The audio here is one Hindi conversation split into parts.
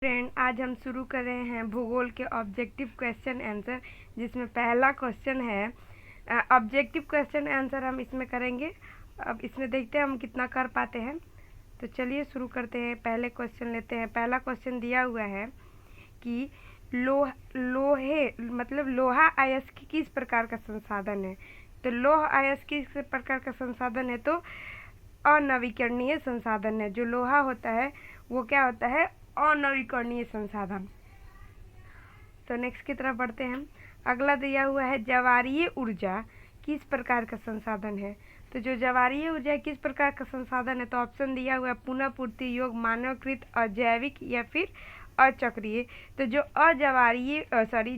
फ्रेंड, आज हम शुरू कर रहे हैं भूगोल के ऑब्जेक्टिव क्वेश्चन आंसर, जिसमें पहला क्वेश्चन है ऑब्जेक्टिव क्वेश्चन आंसर हम इसमें करेंगे। अब इसमें देखते हैं हम कितना कर पाते हैं। तो चलिए शुरू करते हैं। पहले क्वेश्चन लेते हैं। पहला क्वेश्चन दिया हुआ है कि लोहे मतलब लोहा अयस्क किस प्रकार का संसाधन है। तो लोह अयस्क किस प्रकार का संसाधन है? तो अनवीकरणीय संसाधन है। जो लोहा होता है वो क्या होता है? अनवीकरणीय संसाधन। तो नेक्स्ट की तरफ बढ़ते हैं। अगला दिया हुआ है ज्वारीय ऊर्जा किस प्रकार का संसाधन है। तो जो ज्वारीय ऊर्जा किस प्रकार का संसाधन है, तो ऑप्शन दिया हुआ है पुनः पूर्ति योग्य, मानवकृत, अजैविक या फिर अचक्रीय। तो जो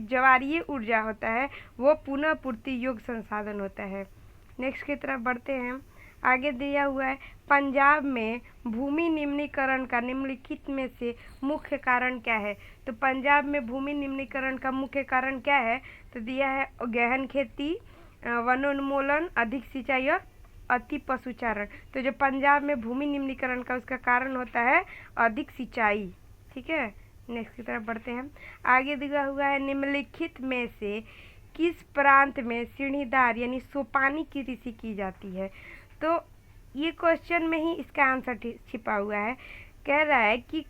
ज्वारीय ऊर्जा होता है वो पुनः पूर्ति योग्य संसाधन होता है। नेक्स्ट की तरफ बढ़ते हैं। आगे दिया हुआ है पंजाब में भूमि निम्नीकरण का निम्नलिखित में से मुख्य कारण क्या है। तो पंजाब में भूमि निम्नीकरण का मुख्य कारण क्या है? तो दिया है गहन खेती, वनोन्मूलन, अधिक सिंचाई और अति पशुचारण। तो जो पंजाब में भूमि निम्नीकरण का उसका कारण होता है अधिक सिंचाई। ठीक है, नेक्स्ट की तरफ बढ़ते हैं। आगे दिया हुआ है निम्नलिखित में से किस प्रांत में सीढ़ीदार यानी सोपानी की कृषि की जाती है। तो ये क्वेश्चन में ही इसका आंसर छिपा हुआ है। कह रहा है कि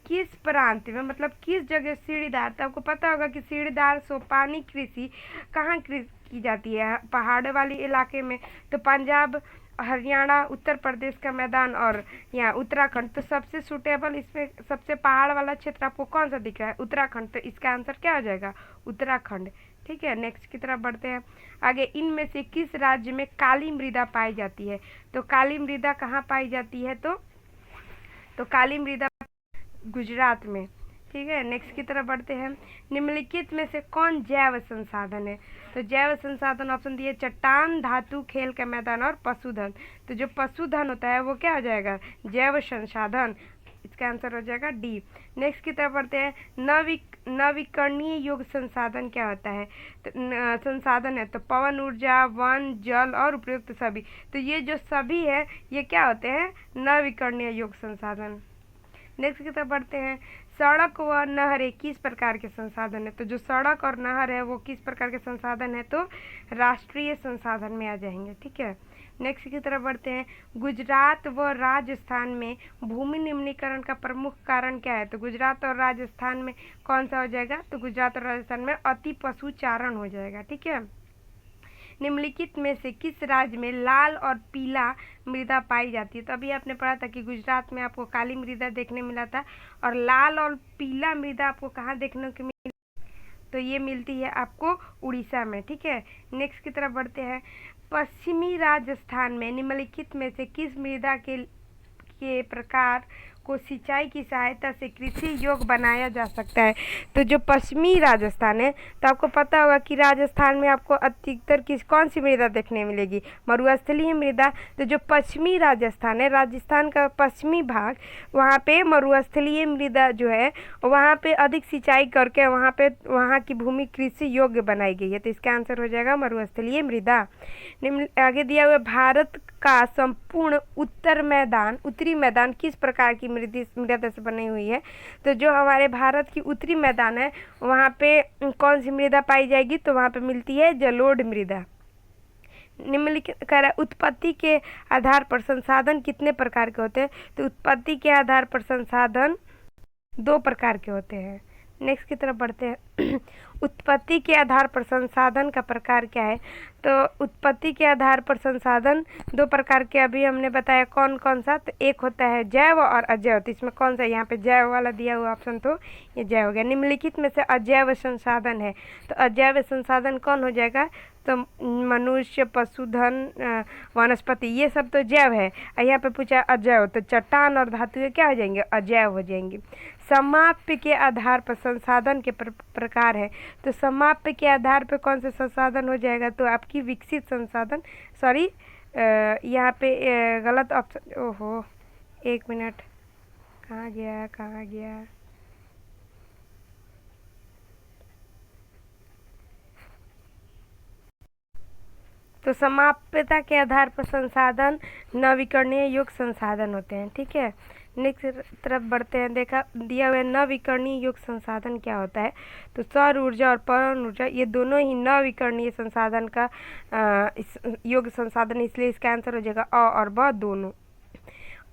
किस प्रांत में मतलब किस जगह सीढ़ीदार। तो आपको पता होगा कि सीढ़ीदार सोपानी कृषि कहाँ की जाती है? पहाड़ वाले इलाके में। तो पंजाब, हरियाणा, उत्तर प्रदेश का मैदान और यहाँ उत्तराखंड। तो सबसे सूटेबल इसमें सबसे पहाड़ वाला क्षेत्र आपको कौन सा दिख रहा है? उत्तराखंड। तो इसका आंसर क्या हो जाएगा? उत्तराखंड। ठीक है, नेक्स्ट की तरफ बढ़ते हैं। आगे इनमें से किस राज्य में काली मृदा पाई जाती है। तो काली मृदा कहाँ पाई जाती है? तो काली मृदा गुजरात में। ठीक है, नेक्स्ट की तरफ बढ़ते हैं। निम्नलिखित में से कौन जैव संसाधन है। तो जैव संसाधन ऑप्शन दिए चट्टान, धातु, खेल का मैदान और पशुधन। तो जो पशुधन होता है वो क्या हो जाएगा? जैव संसाधन। इसका आंसर हो जाएगा डी। नेक्स्ट की तरफ बढ़ते हैं। नवीकरणीय योग्य संसाधन क्या होता है? तो संसाधन है तो पवन ऊर्जा, वन, जल और उपयुक्त सभी। तो ये जो सभी है ये क्या होते हैं? नवीकरणीय योग्य संसाधन। नेक्स्ट की तरफ बढ़ते हैं। सड़क व नहरें किस प्रकार के संसाधन है। तो जो सड़क और नहर है वो किस प्रकार के संसाधन है? तो राष्ट्रीय संसाधन में आ जाएंगे। ठीक है, नेक्स्ट की तरफ बढ़ते हैं। गुजरात व राजस्थान में भूमि निम्नीकरण का प्रमुख कारण क्या है। तो गुजरात और राजस्थान में कौन सा हो जाएगा? तो गुजरात और राजस्थान में अति पशुचारण हो जाएगा। ठीक है, निम्नलिखित में से किस राज्य में लाल और पीला मृदा पाई जाती है। तो अभी आपने पढ़ा था कि गुजरात में आपको काली मृदा देखने मिला था और लाल और पीला मृदा आपको कहाँ देखने को मिली? तो ये मिलती है आपको उड़ीसा में। ठीक है, नेक्स्ट की तरफ बढ़ते हैं। पश्चिमी राजस्थान में निम्नलिखित में से किस मृदा के प्रकार को सिंचाई की सहायता से कृषि योग्य बनाया जा सकता है। तो जो पश्चिमी राजस्थान है तो आपको पता होगा कि राजस्थान में आपको अधिकतर कौन सी मृदा देखने मिलेगी? मरुस्थलीय मृदा। तो जो पश्चिमी राजस्थान है, राजस्थान का पश्चिमी भाग, वहाँ पे मरुस्थलीय मृदा जो है वहाँ पे अधिक सिंचाई करके वहाँ की भूमि कृषि योग्य बनाई गई है। तो इसका आंसर हो जाएगा मरुस्थलीय मृदा। आगे दिया हुआ भारत का संपूर्ण उत्तरी मैदान किस प्रकार की मृदा से बनी हुई है। तो जो हमारे भारत की उत्तरी मैदान है वहाँ पे कौन सी मृदा पाई जाएगी? तो वहाँ पे मिलती है जलोढ़ मृदा। निम्नलिखित कह रहा है उत्पत्ति के आधार पर संसाधन कितने प्रकार के होते हैं। तो उत्पत्ति के आधार पर संसाधन 2 प्रकार के होते हैं। नेक्स्ट की तरफ बढ़ते हैं। उत्पत्ति के आधार पर संसाधन का प्रकार क्या है। तो उत्पत्ति के आधार पर संसाधन 2 प्रकार के अभी हमने बताया। कौन कौन सा? तो एक होता है जैव और अजैव। तो इसमें कौन सा? यहाँ पे जैव वाला दिया हुआ ऑप्शन, तो ये जैव हो गया। निम्नलिखित में से अजैव संसाधन है। तो अजैव संसाधन कौन हो जाएगा? तो मनुष्य, पशुधन, वनस्पति, ये सब तो जैव है। यहाँ पे पूछा अजैव, तो चट्टान और धातुएं क्या हो जाएंगे? अजैव हो जाएंगी। समाप्य के आधार पर संसाधन के प्रकार है। तो समाप्य के आधार पर कौन सा संसाधन हो जाएगा? तो आपकी विकसित संसाधन, सॉरी यहाँ पे गलत ऑप्शन, ओहो 1 मिनट, कहाँ गया। तो समाप्यता के आधार पर संसाधन नवीकरणीय योग्य संसाधन होते हैं। ठीक है, नेक्स्ट तरफ बढ़ते हैं। देखा दिया हुआ नवीकरणीय योग संसाधन क्या होता है, तो सौर ऊर्जा और पवन ऊर्जा ये दोनों ही नवीकरणीय संसाधन का योग संसाधन, इसलिए इसका आंसर हो जाएगा अ और ब दोनों।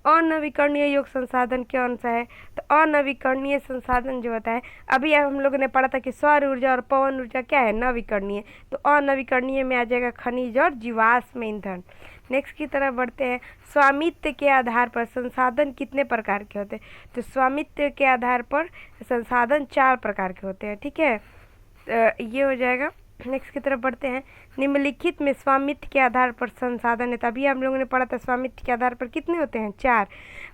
अनवीकरणीय योग संसाधन कौन सा है, तो अनवीकरणीय संसाधन जो होता है, अभी हम लोगों ने पढ़ा था कि सौर ऊर्जा और पवन ऊर्जा क्या है, नवीकरणीय, तो अनवीकरणीय में आ जाएगा खनिज और जीवाश्म ईंधन। नेक्स्ट की तरफ बढ़ते हैं। स्वामित्व के आधार पर संसाधन कितने प्रकार के होते हैं, तो स्वामित्व के आधार पर संसाधन 4 प्रकार के होते हैं, ठीक है, तो ये हो जाएगा। नेक्स्ट की तरफ बढ़ते हैं। निम्नलिखित में स्वामित्व के आधार पर संसाधन है, तभी हम लोगों ने पढ़ा था स्वामित्व के आधार पर कितने होते हैं, 4।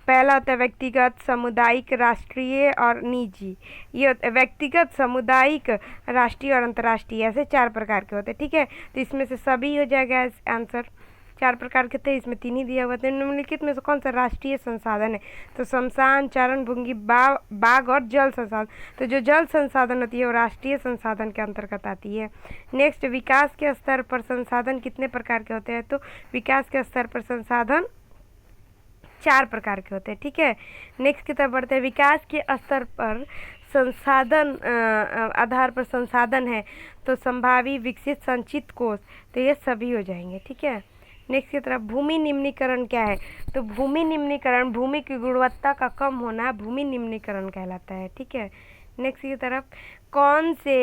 पहला होता है व्यक्तिगत, सामुदायिक, राष्ट्रीय और निजी। ये व्यक्तिगत, सामुदायिक, राष्ट्रीय और अंतर्राष्ट्रीय, ऐसे 4 प्रकार के होते हैं, ठीक है। तो इसमें से सभी हो जाएगा आंसर। 4 प्रकार के थे, इसमें 3 ही दिया हुआ था। निम्नलिखित में से कौन सा राष्ट्रीय संसाधन है, तो शमशान, चारण भूमि, बाग और जल संसाधन। तो जो जल संसाधन होती है वो राष्ट्रीय संसाधन के अंतर्गत आती है। नेक्स्ट, विकास के स्तर पर संसाधन कितने प्रकार के होते हैं, तो विकास के स्तर पर संसाधन 4 प्रकार के होते हैं, ठीक है। नेक्स्ट की तरफ बढ़ते हैं। विकास के स्तर पर संसाधन आधार पर संसाधन है, तो संभावी, विकसित, संचित कोष, तो ये सभी हो जाएंगे, ठीक है। नेक्स्ट की तरफ भूमि निम्नीकरण क्या है, तो भूमि निम्नीकरण भूमि की गुणवत्ता का कम होना भूमि निम्नीकरण कहलाता है, ठीक है। नेक्स्ट की तरफ कौन से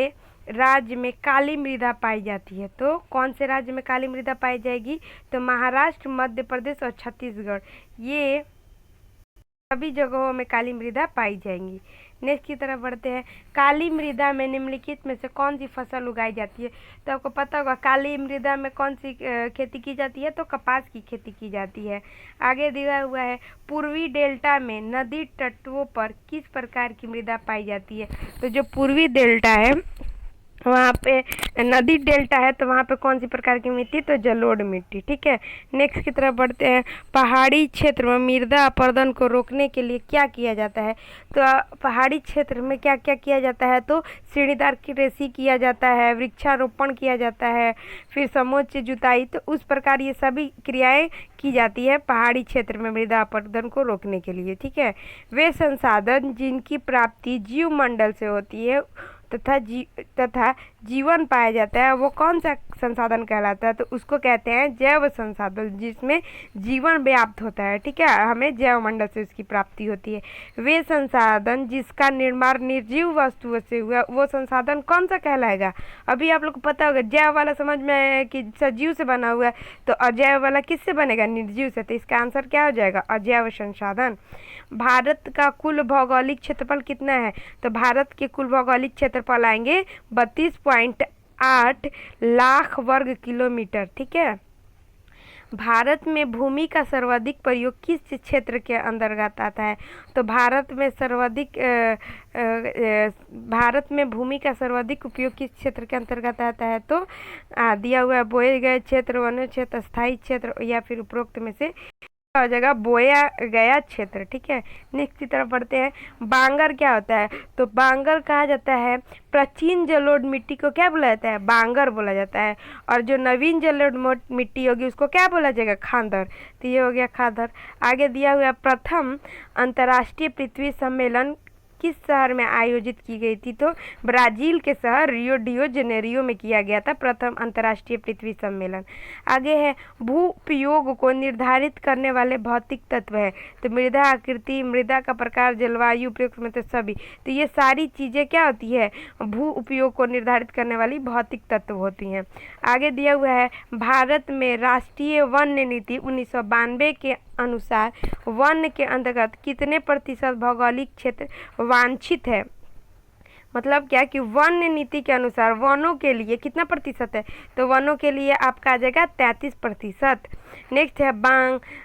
राज्य में काली मृदा पाई जाती है, तो कौन से राज्य में काली मृदा पाई जाएगी, तो महाराष्ट्र, मध्य प्रदेश और छत्तीसगढ़, ये सभी जगहों में काली मृदा पाई जाएंगी। नेक्स्ट की तरफ बढ़ते हैं। काली मृदा में निम्नलिखित में से कौन सी फसल उगाई जाती है, तो आपको पता होगा काली मृदा में कौन सी खेती की जाती है, तो कपास की खेती की जाती है। आगे दिया हुआ है पूर्वी डेल्टा में नदी तटों पर किस प्रकार की मृदा पाई जाती है, तो जो पूर्वी डेल्टा है वहाँ पे नदी डेल्टा है, तो वहाँ पे कौन सी प्रकार की मिट्टी, तो जलोढ़ मिट्टी, ठीक है। नेक्स्ट की तरफ बढ़ते हैं। पहाड़ी क्षेत्र में मृदा अपरदन को रोकने के लिए क्या किया जाता है, तो पहाड़ी क्षेत्र में क्या क्या किया जाता है, तो सीढ़ीदार की रेसी किया जाता है, वृक्षारोपण किया जाता है, फिर समोच्च जुताई, तो उस प्रकार ये सभी क्रियाएं की जाती है पहाड़ी क्षेत्र में मृदा अपरदन को रोकने के लिए, ठीक है। वे संसाधन जिनकी प्राप्ति जीवमंडल से होती है तथा जीवन पाया जाता है, वो कौन सा संसाधन कहलाता है, तो उसको कहते हैं जैव संसाधन, जिसमें जीवन व्याप्त होता है, ठीक है, हमें जैव मंडल से उसकी प्राप्ति होती है। वे संसाधन जिसका निर्माण निर्जीव वस्तुओं से हुआ, वो संसाधन कौन सा कहलाएगा, अभी आप लोग को पता होगा जैव वाला समझ में है कि सजीव से बना हुआ है, तो अजैव वाला किससे बनेगा, निर्जीव से, तो इसका आंसर क्या हो जाएगा, अजैव संसाधन। भारत का कुल भौगोलिक क्षेत्रफल कितना है, तो भारत के कुल भौगोलिक क्षेत्रफल आएंगे 32.8 लाख वर्ग किलोमीटर, ठीक है। भारत में भूमि का सर्वाधिक प्रयोग किस क्षेत्र के अंतर्गत आता है, तो भारत में भूमि का सर्वाधिक उपयोग किस क्षेत्र के अंतर्गत आता है, तो दिया हुआ है बोए गए क्षेत्र, वन क्षेत्र, स्थायी क्षेत्र, या फिर उपरोक्त में से हो जाएगा बोया गया क्षेत्र, ठीक है। नेक्स्ट की तरफ बढ़ते हैं। बांगर क्या होता है, तो बांगर कहा जाता है प्राचीन जलोढ़ मिट्टी को क्या बोला जाता है, बांगर बोला जाता है, और जो नवीन जलोढ़ मिट्टी होगी उसको क्या बोला जाएगा, खादर, तो ये हो गया खादर। आगे दिया हुआ प्रथम अंतर्राष्ट्रीय पृथ्वी सम्मेलन किस शहर में आयोजित की गई थी, तो ब्राजील के शहर रियो डी जेनेरियो में किया गया था प्रथम अंतर्राष्ट्रीय पृथ्वी सम्मेलन। आगे है भू उपयोग को निर्धारित करने वाले भौतिक तत्व है, तो मृदा आकृति, मृदा का प्रकार, जलवायु, उपयुक्त में तो सभी, तो ये सारी चीज़ें क्या होती है, भू उपयोग को निर्धारित करने वाली भौतिक तत्व होती हैं। आगे दिया हुआ है भारत में राष्ट्रीय वन्य नीति 1992 के अनुसार वन के अंतर्गत कितने प्रतिशत भौगोलिक क्षेत्र वांछित है, मतलब क्या कि वन नीति के अनुसार वनों के लिए कितना प्रतिशत है, तो वनों के लिए आपका आ जाएगा 33%। नेक्स्ट है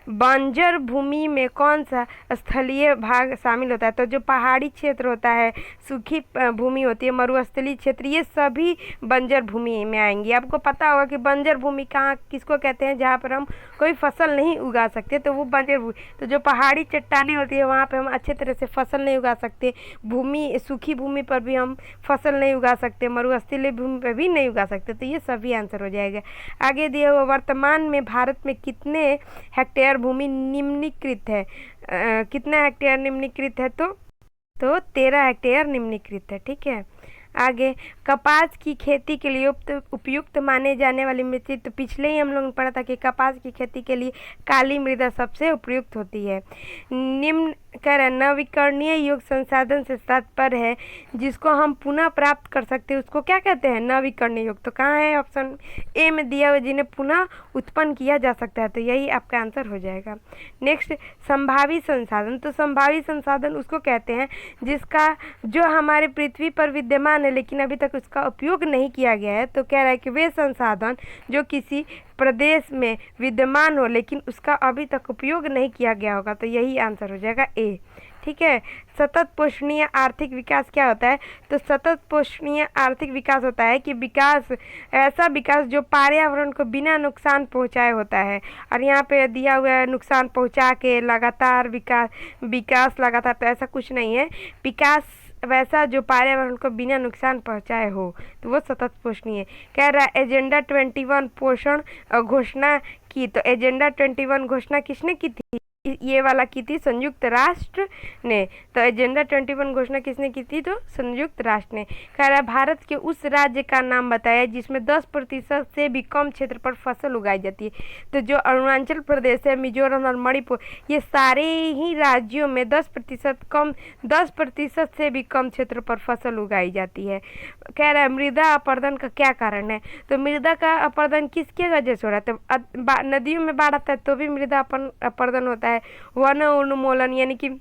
बंजर भूमि में कौन सा स्थलीय भाग शामिल होता है, तो जो पहाड़ी क्षेत्र होता है, सूखी भूमि होती है, मरुस्थलीय क्षेत्र, ये सभी बंजर भूमि में आएंगी। आपको पता होगा कि बंजर भूमि कहाँ किसको कहते हैं, जहाँ पर हम कोई फसल नहीं उगा सकते, तो वो बंजर भूमि, तो जो पहाड़ी चट्टानें होती है वहाँ पर हम अच्छे तरह से फसल नहीं उगा सकते, भूमि सूखी भूमि पर भी हम फसल नहीं उगा सकते, मरुस्थलीय भूमि पर भी नहीं उगा सकते, तो ये सभी आंसर हो जाएगा। आगे दिया हुआ वर्तमान में भारत में कितने हेक्टेयर भूमि निम्नीकृत है, कितना हेक्टेयर निम्नीकृत है, तो 13 हेक्टेयर निम्नीकृत है। ठीक है, आगे कपास की खेती के लिए उपयुक्त माने जाने वाली मिट्टी, तो पिछले ही हम लोगों ने पढ़ा था कि कपास की खेती के लिए काली मृदा सबसे उपयुक्त होती है। निम्न कर नवीकरणीय योग संसाधन से तात्पर्य है जिसको हम पुनः प्राप्त कर सकते हैं, उसको क्या कहते हैं, नवीकरणीय योग। तो कहाँ है, ऑप्शन ए में दिया हुआ, जिन्हें पुनः उत्पन्न किया जा सकता है, तो यही आपका आंसर हो जाएगा। नेक्स्ट, संभावी संसाधन, तो संभावी संसाधन उसको कहते हैं जिसका जो हमारे पृथ्वी पर विद्यमान है लेकिन अभी तक उसका उपयोग नहीं किया गया है। तो कह रहा है कि वे संसाधन जो किसी प्रदेश में विद्यमान हो लेकिन उसका अभी तक उपयोग नहीं किया गया होगा, तो यही आंसर हो जाएगा ए। ठीक है, सतत पोषणीय आर्थिक विकास क्या होता है, तो सतत पोषणीय आर्थिक विकास होता है कि विकास, ऐसा विकास जो पर्यावरण को बिना नुकसान पहुंचाए होता है। और यहाँ पे दिया हुआ है नुकसान पहुंचा के लगातार विकास लगातार, तो ऐसा कुछ नहीं है। विकास वैसा जो पर्यावरण को बिना नुकसान पहुंचाए हो, तो वो सतत पोषणीय है। कह रहा है एजेंडा 21 पोषण घोषणा की, तो एजेंडा 21 घोषणा किसने की थी, ये वाला की थी संयुक्त राष्ट्र ने। तो एजेंडा 21 घोषणा किसने की थी, तो संयुक्त राष्ट्र ने। कह रहा है भारत के उस राज्य का नाम बताया जिसमें 10% से भी कम क्षेत्र पर फसल उगाई जाती है। तो जो अरुणाचल प्रदेश है, मिजोरम और मणिपुर, ये सारे ही राज्यों में 10% से भी कम क्षेत्र पर फसल उगाई जाती है। कह रहा है मृदा अपरदन का क्या कारण है, तो मृदा का अपरदन किसके वजह से हो रहा है, तो नदियों में बाढ़ आता है तो भी मृदा अपरदन होता है। वन उन्मूलन, यानी कि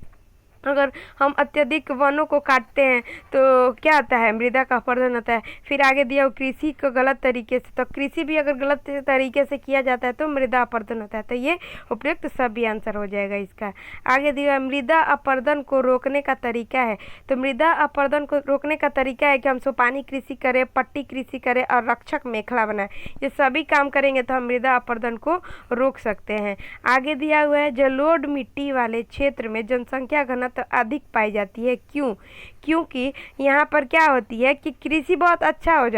अगर हम अत्यधिक वनों को काटते हैं तो क्या होता है, मृदा का अपरदन होता है। फिर आगे दिया हो कृषि को गलत तरीके से, तो कृषि भी अगर गलत तरीके से किया जाता है तो मृदा अपरदन होता है, तो ये उपयुक्त सभी आंसर हो जाएगा इसका। आगे दिया मृदा अपरदन को रोकने का तरीका है, तो मृदा अपरदन को रोकने का तरीका है कि हम सोपानी कृषि करें, पट्टी कृषि करें और रक्षक मेखला बनाए, ये सभी काम करेंगे तो हम मृदा अपरदन को रोक सकते हैं। आगे दिया हुआ है जलोढ़ मिट्टी वाले क्षेत्र में जनसंख्या घनत्व अधिक पाई जाती है, क्यों, क्योंकि यहाँ पर क्या होती है कि कृषि बहुत अच्छा हो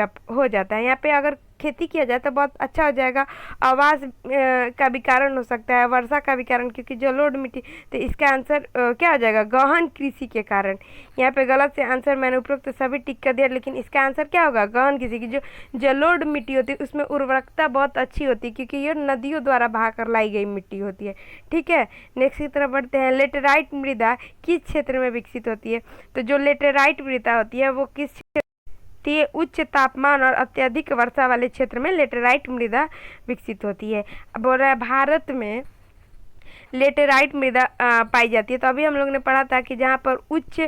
जाता है, यहाँ पे अगर खेती किया जाए तो बहुत अच्छा हो जाएगा। आवास का भी कारण हो सकता है, वर्षा का भी कारण, क्योंकि जलोढ़ मिट्टी, तो इसका आंसर क्या हो जाएगा, गहन कृषि के कारण। यहाँ पे गलत से आंसर मैंने उपरोक्त सभी टिक कर दिया, लेकिन इसका आंसर क्या होगा, गहन कृषि की। जो जलोढ़ मिट्टी होती है उसमें उर्वरकता बहुत अच्छी होती है क्योंकि ये नदियों द्वारा बहाकर लाई गई मिट्टी होती है। ठीक है, नेक्स्ट की तरफ बढ़ते हैं। लेटेराइट मृदा किस क्षेत्र में विकसित होती है, तो जो लेटेराइट मृदा होती है वो किस उच्च तापमान और अत्यधिक वर्षा वाले क्षेत्र में लेटेराइट मृदा विकसित होती है। अब बोल रहा है भारत में लेटेराइट मृदा पाई जाती है, तो अभी हम लोग ने पढ़ा था कि जहाँ पर उच्च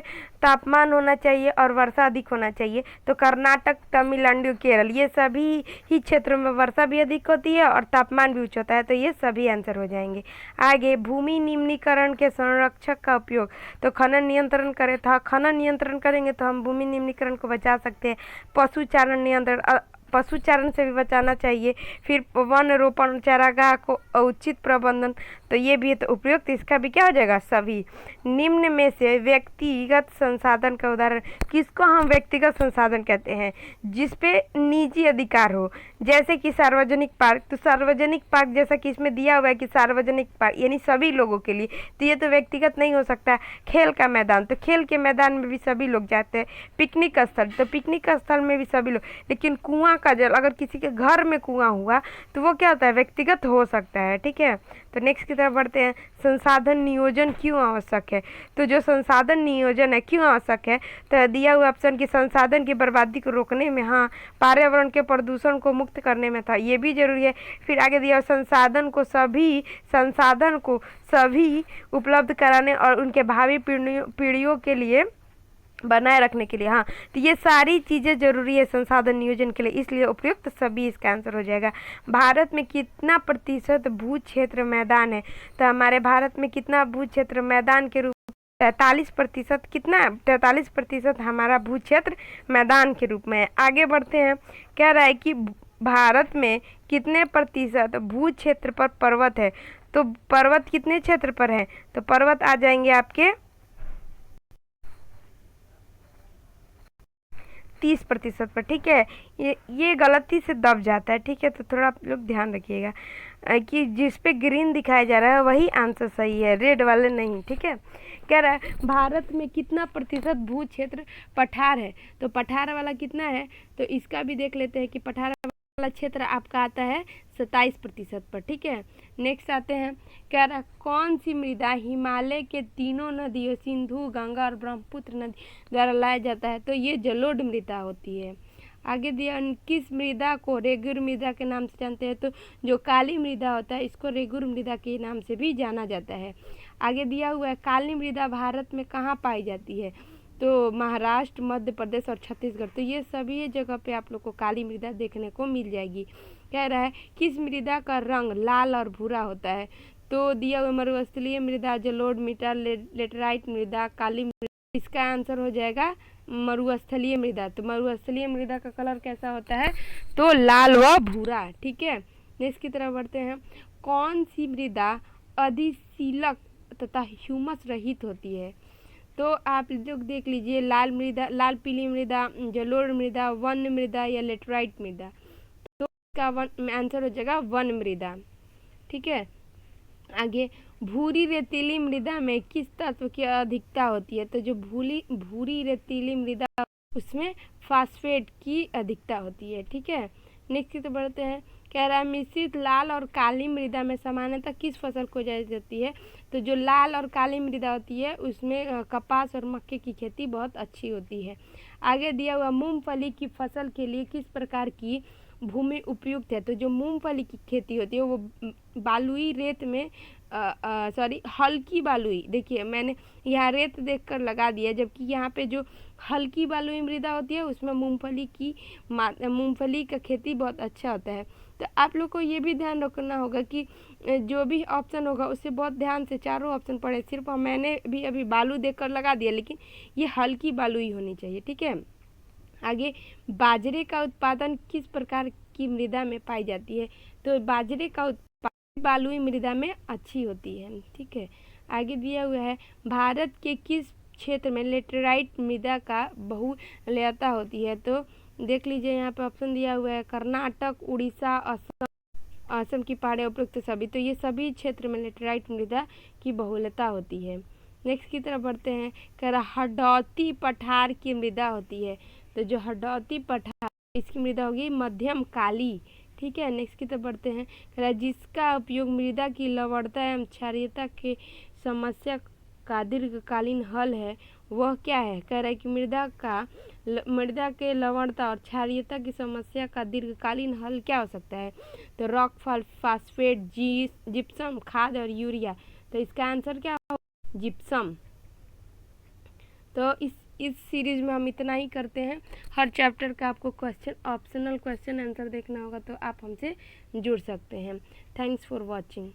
तापमान होना चाहिए और वर्षा अधिक होना चाहिए, तो कर्नाटक, तमिलनाडु, केरल, ये सभी ही क्षेत्रों में वर्षा भी अधिक होती है और तापमान भी उच्च होता है, तो ये सभी आंसर हो जाएंगे। आगे भूमि निम्नीकरण के संरक्षक का उपयोग, तो खनन नियंत्रण करें, तो खनन नियंत्रण करेंगे तो हम भूमि निम्नीकरण को बचा सकते हैं। पशुचारण नियंत्रण, पशुचारण से भी बचाना चाहिए। फिर वन रोपण, चारागाह को उचित प्रबंधन, तो ये भी है, तो उपयुक्त इसका भी क्या हो जाएगा, सभी। निम्न में से व्यक्तिगत संसाधन का उदाहरण, किसको हम व्यक्तिगत संसाधन कहते हैं, जिसपे निजी अधिकार हो, जैसे कि सार्वजनिक पार्क। तो सार्वजनिक पार्क जैसा कि इसमें दिया हुआ है कि सार्वजनिक पार्क यानी सभी लोगों के लिए, तो ये तो व्यक्तिगत नहीं हो सकता। खेल का मैदान, तो खेल के मैदान में भी सभी लोग जाते हैं। पिकनिक स्थल, तो पिकनिक स्थल में भी सभी लोग, लेकिन कुआं का जल, अगर किसी के घर में कुआं हुआ तो वो क्या होता है, व्यक्तिगत हो सकता है। ठीक है, तो नेक्स्ट की तरफ बढ़ते हैं। संसाधन नियोजन क्यों आवश्यक है, तो जो संसाधन नियोजन है क्यों आवश्यक है, तो दिया हुआ ऑप्शन की संसाधन की बर्बादी को रोकने में, हाँ, पर्यावरण के प्रदूषण को मुक्त करने में था, ये भी जरूरी है। फिर आगे दिया संसाधन को सभी उपलब्ध कराने और उनके भावी पीढ़ियों के लिए बनाए रखने के लिए, हाँ, तो ये सारी चीज़ें जरूरी है संसाधन नियोजन के लिए, इसलिए उपयुक्त सभी इसका आंसर हो जाएगा। भारत में कितना प्रतिशत भू क्षेत्र मैदान है, तो हमारे भारत में कितना भू क्षेत्र मैदान के रूप 43%, कितना 43% हमारा भू क्षेत्र मैदान के रूप में है। आगे बढ़ते हैं, कह रहा है कि भारत में कितने प्रतिशत भू क्षेत्र पर पर्वत है, तो पर्वत कितने क्षेत्र पर है, तो पर्वत आ जाएंगे आपके 30% पर, ठीक है। ये गलती से दब जाता है, ठीक है, तो थोड़ा आप लोग ध्यान रखिएगा कि जिस पे ग्रीन दिखाया जा रहा है वही आंसर सही है, रेड वाले नहीं, ठीक है। कह रहा है भारत में कितना प्रतिशत भू क्षेत्र पठार है, तो पठार वाला कितना है, तो इसका भी देख लेते हैं कि पठार वाला क्षेत्र आपका आता है 27% पर, ठीक है। नेक्स्ट आते हैं, कह रहा है कौन सी मृदा हिमालय के तीनों नदियों सिंधु, गंगा और ब्रह्मपुत्र नदी द्वारा लाया जाता है, तो ये जलोढ़ मृदा होती है। आगे दिया किस मृदा को रेगुर मृदा के नाम से जानते हैं, तो जो काली मृदा होता है इसको रेगुर मृदा के नाम से भी जाना जाता है। आगे दिया हुआ है काली मृदा भारत में कहाँ पाई जाती है, तो महाराष्ट्र, मध्य प्रदेश और छत्तीसगढ़, तो ये सभी जगह पे आप लोग को काली मृदा देखने को मिल जाएगी। कह रहा है किस मृदा का रंग लाल और भूरा होता है, तो दिया हुआ मरुस्थलीय मृदा, जलोढ़ मृदा, लेटराइट मृदा, काली मृदा, इसका आंसर हो जाएगा मरुस्थलीय मृदा। तो मरुस्थलीय मृदा का कलर कैसा होता है, तो लाल व भूरा, ठीक है। नेक्स्ट की तरफ बढ़ते हैं, कौन सी मृदा अधिशीलक तथा ह्यूमस रहित होती है, तो आप लोग देख लीजिए लाल मृदा, लाल पीली मृदा, जलोढ़ मृदा, वन मृदा या लेटराइट मृदा, तो इसका आंसर हो जाएगा वन मृदा, ठीक है। आगे भूरी रेतीली मृदा में किस तत्व की अधिकता होती है, तो जो भूरी रेतीली मृदा उसमें फास्फेट की अधिकता होती है, ठीक है। नेक्स्ट की तो बढ़ते हैं, कह रहा है मिश्रित लाल और काली मृदा में सामान्यतः किस फसल को उगाई जाती है, तो जो लाल और काली मृदा होती है उसमें कपास और मक्के की खेती बहुत अच्छी होती है। आगे दिया हुआ मूंगफली की फसल के लिए किस प्रकार की भूमि उपयुक्त है, तो जो मूंगफली की खेती होती है वो बालुई रेत में हल्की बालुई, देखिए मैंने यहाँ रेत देखकर लगा दिया, जबकि यहाँ पे जो हल्की बालुई मृदा होती है उसमें मूंगफली का खेती बहुत अच्छा होता है। तो आप लोग को ये भी ध्यान रखना होगा कि जो भी ऑप्शन होगा उससे बहुत ध्यान से चारों ऑप्शन पढ़े, सिर्फ मैंने भी अभी बालू देखकर लगा दिया, लेकिन ये हल्की बालुई होनी चाहिए, ठीक है। आगे बाजरे का उत्पादन किस प्रकार की मृदा में पाई जाती है, तो बाजरे का उत्पादन बालुई मृदा में अच्छी होती है, ठीक है। आगे दिया हुआ है भारत के किस क्षेत्र में लेटेराइट मृदा का बहुलता होती है, तो देख लीजिए यहाँ पे ऑप्शन दिया हुआ है कर्नाटक, उड़ीसा, असम की पहाड़े उपयुक्त सभी, तो ये सभी क्षेत्र में लेटेराइट मृदा की बहुलता होती है। नेक्स्ट की तरफ बढ़ते हैं, कह रहा हडौती पठार की मृदा होती है, तो जो हडौती पठार इसकी मृदा होगी मध्यम काली, ठीक है। नेक्स्ट की तरफ बढ़ते हैं, कह रहा जिसका उपयोग मृदा की लवणता एवं क्षारीयता के समस्या का दीर्घकालीन हल है वह क्या है, कह रहा है कि मृदा के लवणता और क्षारीयता की समस्या का दीर्घकालीन हल क्या हो सकता है, तो रॉक फास्फेट, जिप्सम खाद और यूरिया, तो इसका आंसर क्या होगा, जिप्सम। तो इस सीरीज में हम इतना ही करते हैं। हर चैप्टर का आपको ऑप्शनल क्वेश्चन आंसर देखना होगा तो आप हमसे जुड़ सकते हैं। Thanks for watching.